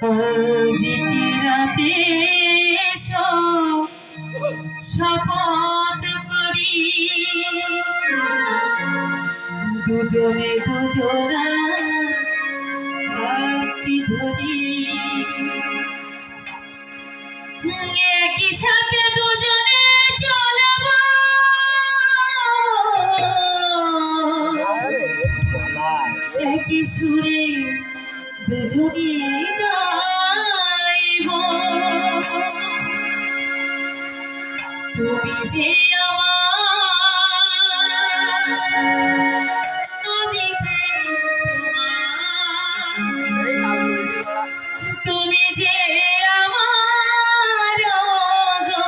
আজকে রাতে শপথ করি দুজনে দুজনা ভক্তি ধরি একই সাথে দুজনে চলব একই সুরে দুজনে গাইব তুমি যে আমি যে তুমি যে আমার গো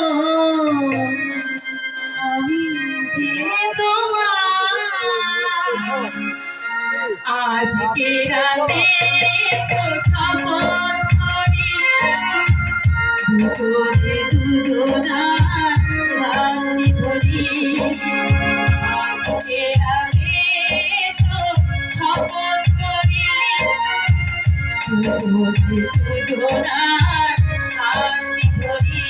আমি যে তোমার আজকে রাতে শপথ করি দুজনে দুজনা ভক্তি ধরি আজকে রাতে শপথ করি দুজনে দুজনা ভক্তি ধরি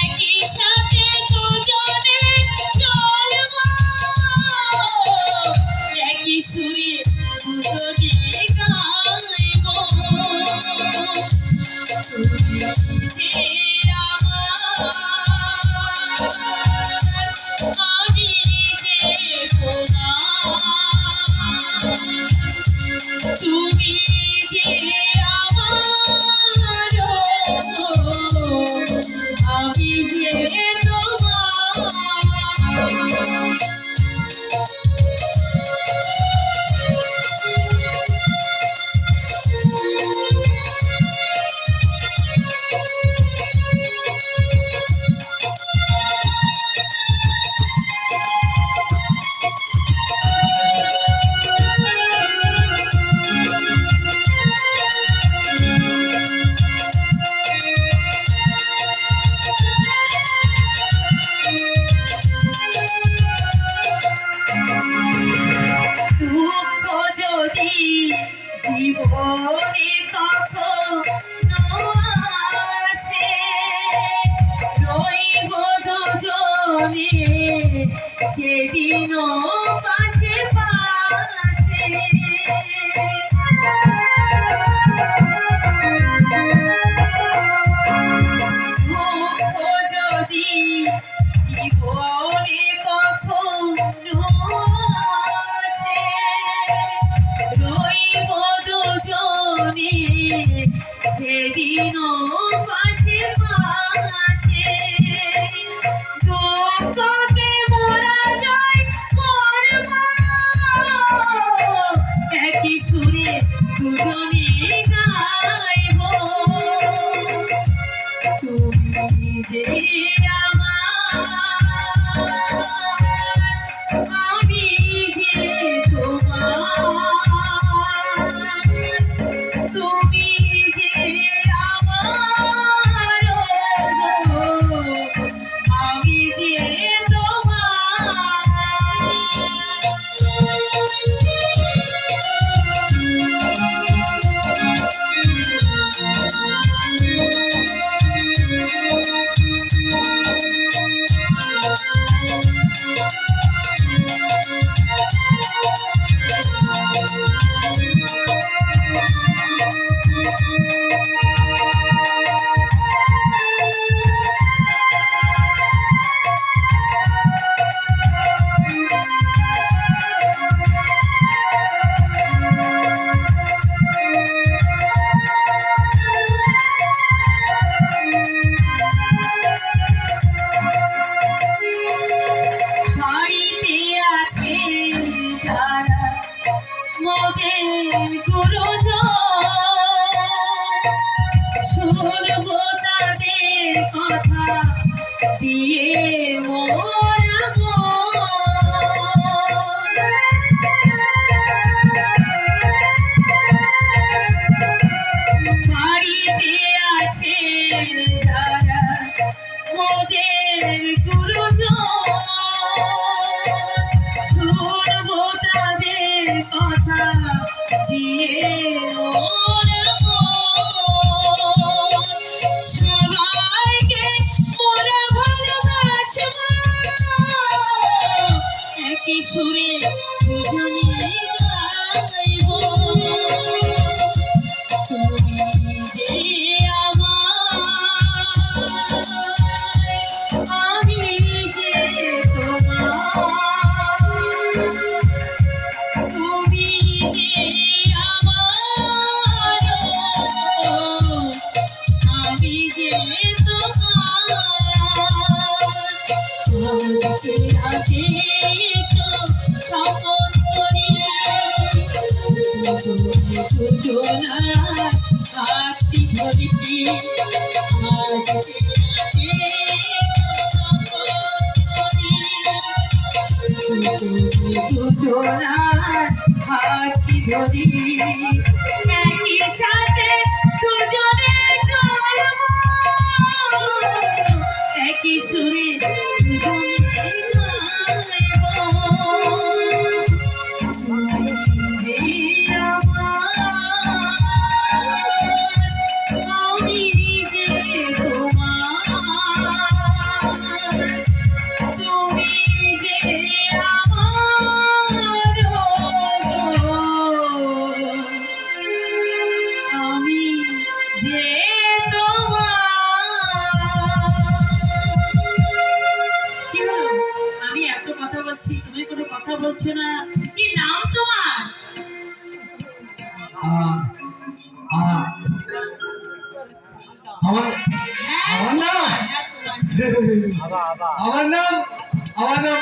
একই সাথে দুজনে চলব একই সুরে দুজনে গাইব তুমি যে আমার আমি যে তোমার তুমি যে আমার আমি যে তোমার দুজনে গাইব তুমি যে আমার আমি যে তোমার তুমি যে আমার আমি যে তোমার আজকে আগে এসো শপথ করি দুজনার হাতটি ধরিতে আজকে আগে এসো শপথ করি দুজনার হাতটি ধরি একই সাথে দুজনে চলব একই সুরে দুজনে গাইব আমি যে তোমার তুমি যে আমার আমি যে কি হলো? আমি এত কথা বলছি তুমি কোনো কথা বলছো না কি নাম তোমার আ- আমার আমার নাম হ্যাঁ, তোমার। আমার নাম আমার নাম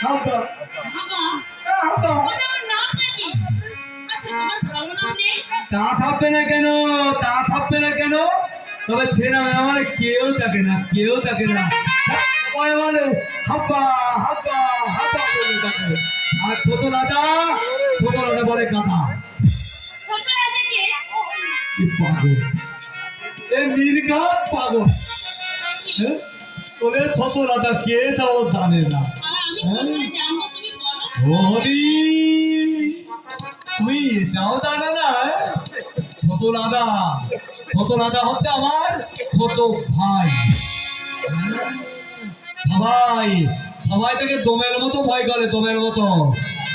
হাব্বা। বাবা, হাব্বা। ওটা আমার নাম নাকি? আচ্ছা, তোমার ভালো নাম নেই? তা থাকবে না কেন? তা থাকবে না কেন? তবে যে নামে আমার কেউ থাকে না, কেউ থাকে না। সবাই বলে হাব্বা হাব্বা হাব্বা বলে থাকে। আর ছোট দাদা বলে গাধা। ছোট আছে কে? কি পাগল, এ নির্ঘাত পাগল। হ্যাঁ? ওদের ছোট দাদা কে তাও জানে না। আর আমি কি করে জানবো তুমি বলো? ও হরি, তুমি এটাও জানো না? ছোট দাদা হচ্ছে আমার ছোট ভাই। সবাই সবাই তাকে দমের মতো ভয় করে, দমের মতো।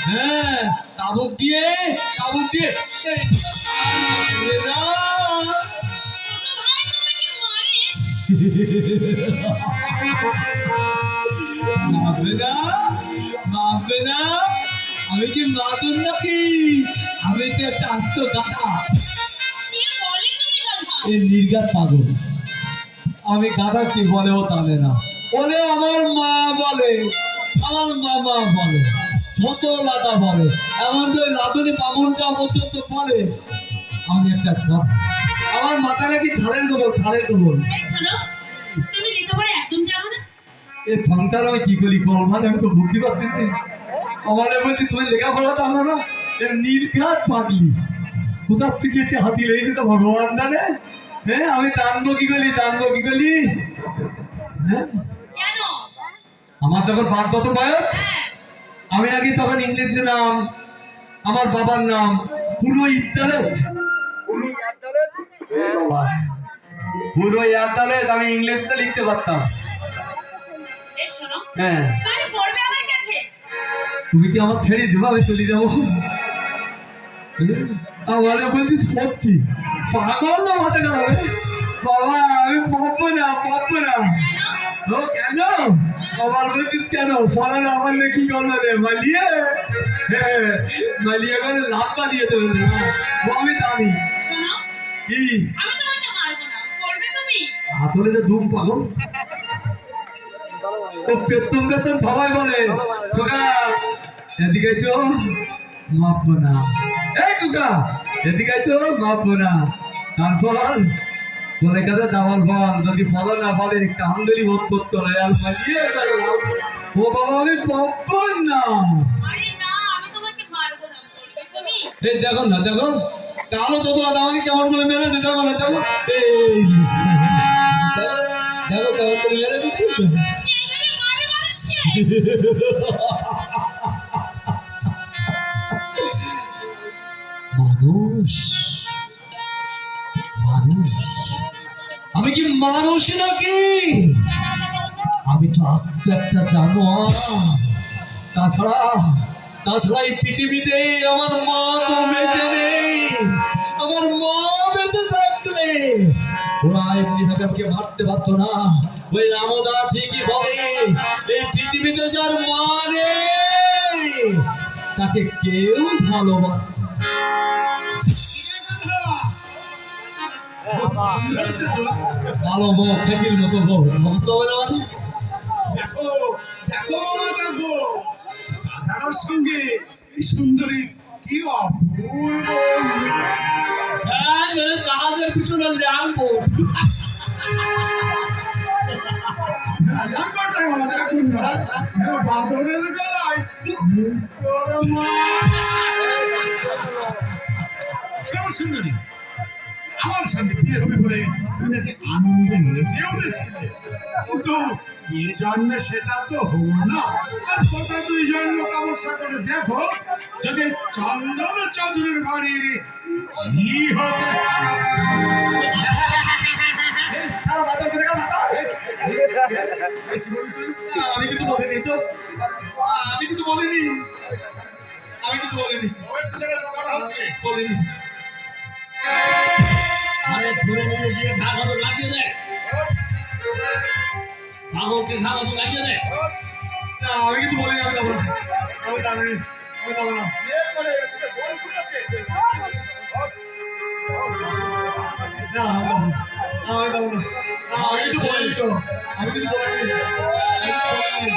হ্যাঁ, তাবুক দিয়ে এই, এ না। ছোট ভাই তোমাকে মারে? মারবে না, মারবে না। আমি কি মাতুন নাকি? আমি তো একটা আত্মগাথা। কে বলে তুমি গাধা? এ নির্ঘাত পাগল। আমি গাধা কি বলে ও জানে না। বলে আমার মা বলে, আমার মামা বলে, ছোট লাদা বলে, এমন করে লাদুনি বামুনটা পর্যন্ত বলে। আমি একটা গাধা। আমার মাথা নাকি ধারের গোবর। এই শোনো, তুমি লেখাপড়া একদম জানো না? এই সংসার আমি কি করি কলমান, আমি তো বুদ্ধি পাচ্ছি না। আমার বলছি তুমি লেখাপড়া জানো না? এর নীলঘাত পাগলি। কোথার থেকে এসে হাতি লেগেছে তো ভগবান জানে। হ্যাঁ, আমি জানবো কি করি হ্যাঁ, কেন? আমার যখন 5 বছর বয়স, হ্যাঁ, আমি আগে তখন ইংরেজি নাম, আমার বাবার নাম পুরো ইয়াদালেত আমি ইংলিশটা লিখতে পারতাম। এই শোনো, হ্যাঁ, তুমি পড়বে আমার কাছে? তুমি কি আমার ছেড়ে দেবো? আমি চলে যাবো। আমার বলছি সত্যি পাগল না মাথা খারাপ? বাবা আমি পাবো না। ও কেন? আমার বলছিস কেন? পড়ানো আমার কি করলো রে মালিয়ে? হ্যাঁ, মালিয়ে করে লাভ বানিয়ে দেবে। ও আমি জানি শোনো, কি আমি তোমাকে মারবো না, পড়বে তুমি? হাতলে তো ধুম পাগল। ও পেতন সবাই বলে খোকা এদিকে তো মাপবো না, এই খোকা এদিকে তো মাপবো না। তারপর বলে কাছে ডাবল ফল, যদি ফলো না ফলে কান্দলি ভোট করতে হয়। আর মাঝিয়ে ও বাবা আমি পাবো না। আরে না, আমি তোমাকে মারবো না, পড়বে তুমি? এই দেখো কালো তো আমাকে কেমন করে মেরে দিতে হবে। দেখো কেমন করে মেরে দিতে হবে। এভাবে মারে মানুষকে? মানুষ আমি কি মানুষ নাকি? আমি তো আস্ত একটা জানোয়ার। তাছাড়া তাছাড়া এই পৃথিবীতে আমার মা তো বেঁচে নেই। আমার মা বেঁচে থাকলে ওরা এমনি ভাবে আমাকে মারতে পারতো না। ওই রামদা ঠিকই বলে, এই পৃথিবীতে যার মা নেই তাকে কেউ ভালোবাসে না। ভালো বউ, খেকির মতো বউ ভাবতে হবে না মানে। দেখো দেখো বাবা, দেখো দাদার সঙ্গে এই সুন্দরী কি অপূর্ব মিল। হ্যাঁ, জাহাজের পিছনে রাখবো। ব্যাপারটা আমার দেখুন না, এটা বাদরের গলায় মুক্তোর মাছ। শোনো সুন্দরী, আমার সঙ্গে বিয়ে হবে বলে তুমি নাকি আনন্দে নেচে উঠেছিলে, কিন্তু কি জন্মে সেটা তো হলো না। আর তোমরা দুইজন লোকাবস্যা করে দেখো, যদি চন্দন চন্দ্রের বাড়ির ঝি হতে আমি কিন্তু বলিনি তো, আমি কিন্তু বলিনি, আমি কিন্তু বলিনি, বলিনি। আরে ধরে নিয়ে গিয়ে ঘা ঘাটো লাগিয়ে দেয়, পাগলকে ঘা ঘাটো লাগিয়ে দেয়। না, আমি কিন্তু বলিনি, আমি যাবো না, আমি যাবো না, আমি যাবো না। না, আমি যাবো না, আমি কিন্তু বলিনি তো, আমি কিন্তু বলিনি, আমি কিন্তু বলিনি।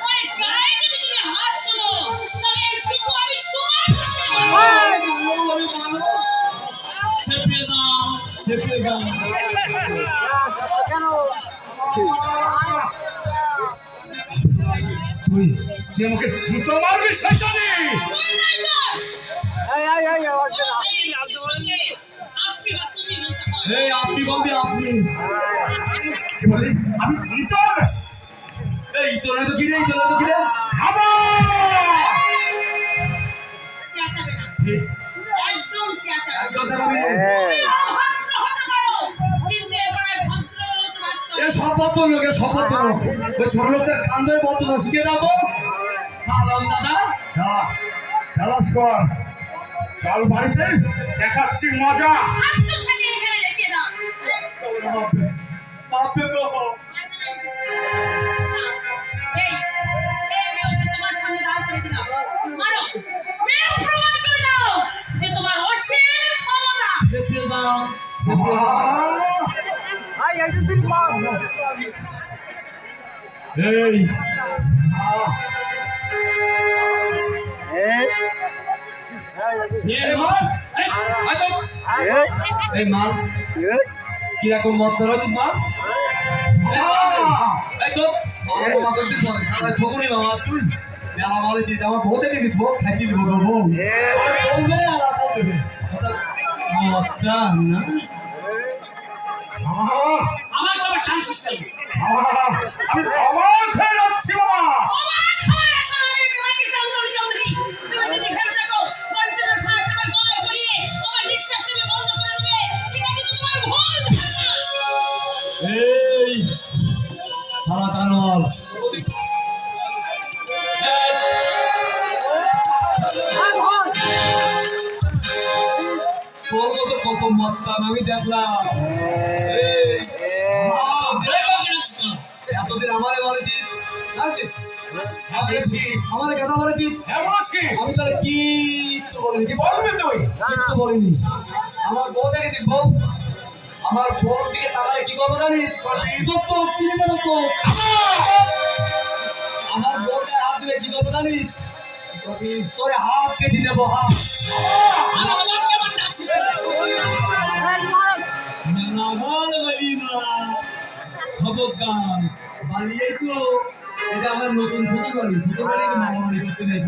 ওই গায়ে যদি তুমি হাত তোলো, তাহলে এই জুতো আমি তোমার সাথে দেবো। চেপে যাও, চেপে যাও। তুই তুই আমাকে জুতো মারবি শয়তানি। এই সঙ্গে আপনি বা তুমি বলতে পারো। এই আপনি বলবি, আপনি। কি বলি আমি ইতর এই তোরা তো গিরে, তোরা তো গিরে। চেঁচাবে না, একদম চেঁচাবে না। কথা বলবি। ভদ্র হতে পারো, কিন্তু এবারে ভদ্র তোমার এ সব বদ্ধ লোক, এ সব বদ্ধ লোক। ওই ছোট লোকদের কান ধরে বদ্ধ লোক শিখিয়ে দাও তো। আলাম দাদা। চল বাড়িতে দেখাচ্ছি মজা। আত্ম থেকে এখানে রেখে দাও। বাপরে, বাপরে বাবা। এই, আমি ওকে তোমার সামনে দাঁড় করে দিলাম। মারো, মেরে প্রমাণ করে দাও যে তোমার অসীম ক্ষমতা। চেপে যাও, চেপে যাও। এই এই মাল, এই, আয় তো। এই মাল কিরকম মত ধরো মাল। এই তো মামা করতে বল, তাহলে ঠকুনি মামা তুই মেলা মালে দিতে আমার বউ দেখে দিত, খাইতে দিব তো বউ বলবে আর আতাল দেবে মতটা না। আমার তো আবার টানছিস কেন? আমি অবাক হয়ে যাচ্ছি বাবা। অবাক হয়ে গেছো আমি তোমাকে চন্দ্রী চন্দ্রী। তুমি যদি ভেবে থাকো বঞ্চনার ফাঁস আমার গলায় পরিয়ে তোমার নিঃশ্বাস তুমি বন্ধ করে দেবে, সেটা কিন্তু তোমার ভুল ধারণা। এই থালা কানল তোর মতো কত মত্তান আমি দেখলাম। এই, এতদিন আমারে বলে দিন, আমারে কথা বলে দিন। আমি তাহলে কি তো বলিনি, কি বলবি তুই? তো বলিনি। আমার বউ দেখে দিন, বউ আমার বউ দিকে তাকালে কি করবো জানিস? তো কিনে দেবো তো। আমার বউকে হাত দিলে কি করবো জানিস? তোরে হাত কেটে দেবো, হাত। আমার বাবাকে আবার ডাকছিস কেন? না বল বলি না, খবরদার বানিয়ে তো। এটা আমার নতুন ছোট বাড়ি, ছোট বাড়িকে মারামারি করতে নেই।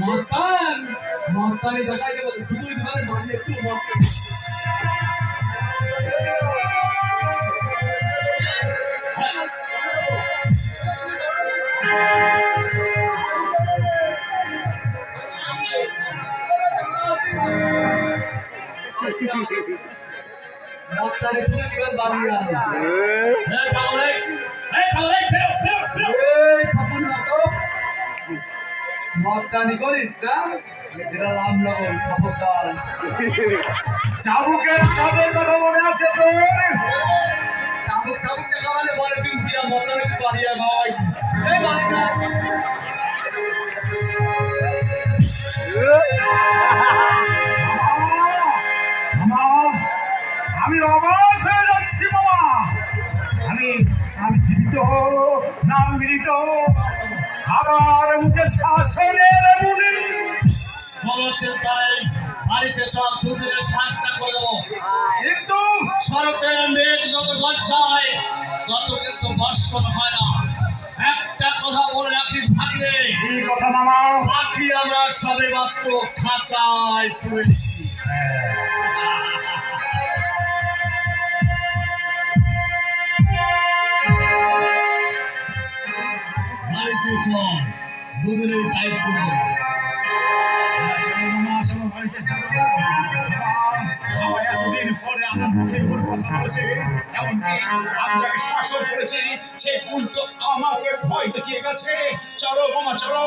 মতান মতানি দেখাই দেবো শুধু মানে বানিয়ে একটু মত। মদটারে তুলে দিবেন বাবুরা। এই পাগল, ফেরো, ফেরো, ফেরো। এই খবর মতো মদটানি করিস না, এটা লাভ লগন খবরদার। চাবুকের কাজের কথা মনে আছে তোর? চাবুক চাবুক টাকা মানে বলে তুই কিনা মদটারে পারিয়া ভাই। এই বাবুরা মামা, আমি অবাক হয়ে যাচ্ছি মামা। আমি আমি জীবিত না মৃত, আবার মুখে শাসনের মুনি। কোনো চিন্তায় বাড়িতে চল, দুদিনের শাস্তা করে দেবো। কিন্তু শরতের মেঘ যত গর্জায় তত কিন্তু বর্ষণ হয় না। একটা কথা বলে রাখিস ভাগ্নে, এই কথা মামা, পাখি আমরা সবে মাত্র খাঁচায় তুলেছি। বাড়িতে চল, দুদিনের টাইট করে দেবো। চলো মামা, চলো বাড়িতে চলো। বাবা এতদিন পরে আমার মুখের উপর কথা বলেছে, এমনকি আমি যাকে শাসন করেছি সে উল্টো আমাকে ভয় দেখিয়ে গেছে। চলো মামা চলো,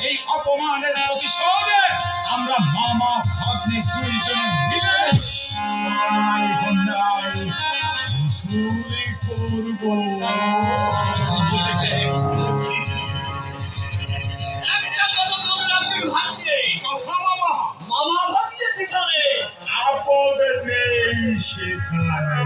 এই অপমানের প্রতিশোধে আমরা মামা ভাগ্নে দুইজন মিলে এই বন্যায় শুরু করবো। একটা কথা বলে রাখিস ভাগ্নে, কথা মামা, মামা ভাগ্নে যেখানে আপদ নেই সেখানে।